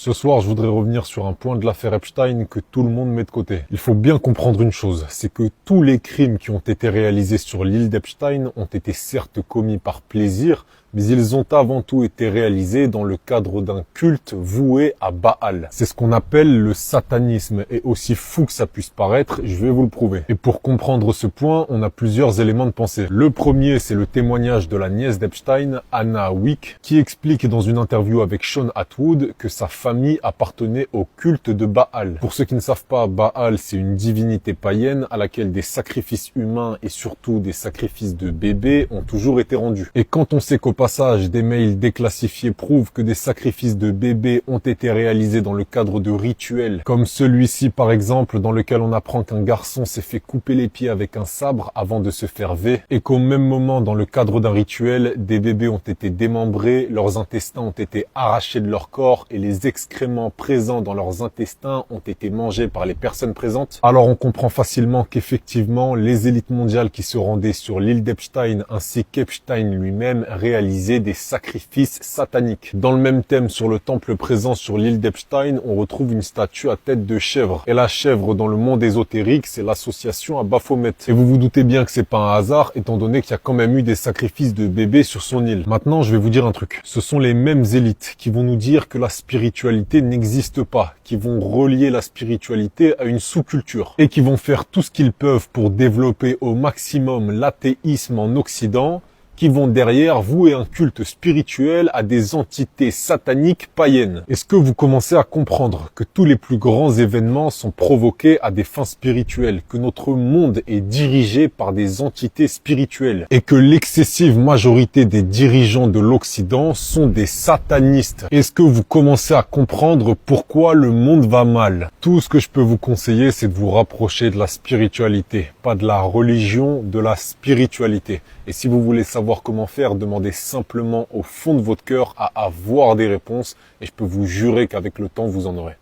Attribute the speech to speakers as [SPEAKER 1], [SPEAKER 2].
[SPEAKER 1] Ce soir, je voudrais revenir sur un point de l'affaire Epstein que tout le monde met de côté. Il faut bien comprendre une chose, c'est que tous les crimes qui ont été réalisés sur l'île d'Epstein ont été certes commis par plaisir, mais ils ont avant tout été réalisés dans le cadre d'un culte voué à Baal. C'est ce qu'on appelle le satanisme, et aussi fou que ça puisse paraître, je vais vous le prouver. Et pour comprendre ce point, on a plusieurs éléments de pensée. Le premier, c'est le témoignage de la nièce d'Epstein, Anna Wick, qui explique dans une interview avec Sean Atwood que sa famille appartenait au culte de Baal. Pour ceux qui ne savent pas, Baal, c'est une divinité païenne à laquelle des sacrifices humains et surtout des sacrifices de bébés ont toujours été rendus. Et quand on sait qu'au passage, des mails déclassifiés prouvent que des sacrifices de bébés ont été réalisés dans le cadre de rituels, comme celui-ci par exemple, dans lequel on apprend qu'un garçon s'est fait couper les pieds avec un sabre avant de se faire V, et qu'au même moment, dans le cadre d'un rituel, des bébés ont été démembrés, leurs intestins ont été arrachés de leur corps et les excréments présents dans leurs intestins ont été mangés par les personnes présentes, alors on comprend facilement qu'effectivement, les élites mondiales qui se rendaient sur l'île d'Epstein ainsi qu'Epstein lui-même réalisaient des sacrifices sataniques. Dans le même thème, sur le temple présent sur l'île d'Epstein, on retrouve une statue à tête de chèvre. Et la chèvre, dans le monde ésotérique, c'est l'association à Baphomet. Et vous vous doutez bien que c'est pas un hasard, étant donné qu'il y a quand même eu des sacrifices de bébés sur son île. Maintenant, je vais vous dire un truc. Ce sont les mêmes élites qui vont nous dire que la spiritualité n'existe pas, qui vont relier la spiritualité à une sous-culture, et qui vont faire tout ce qu'ils peuvent pour développer au maximum l'athéisme en Occident, qui vont derrière vouer un culte spirituel à des entités sataniques païennes. Est-ce que vous commencez à comprendre que tous les plus grands événements sont provoqués à des fins spirituelles, que notre monde est dirigé par des entités spirituelles, et que l'excessive majorité des dirigeants de l'Occident sont des satanistes? Est-ce que vous commencez à comprendre pourquoi le monde va mal? Tout ce que je peux vous conseiller, c'est de vous rapprocher de la spiritualité, pas de la religion, de la spiritualité. Et si vous voulez savoir comment faire, demandez simplement au fond de votre cœur à avoir des réponses et je peux vous jurer qu'avec le temps, vous en aurez.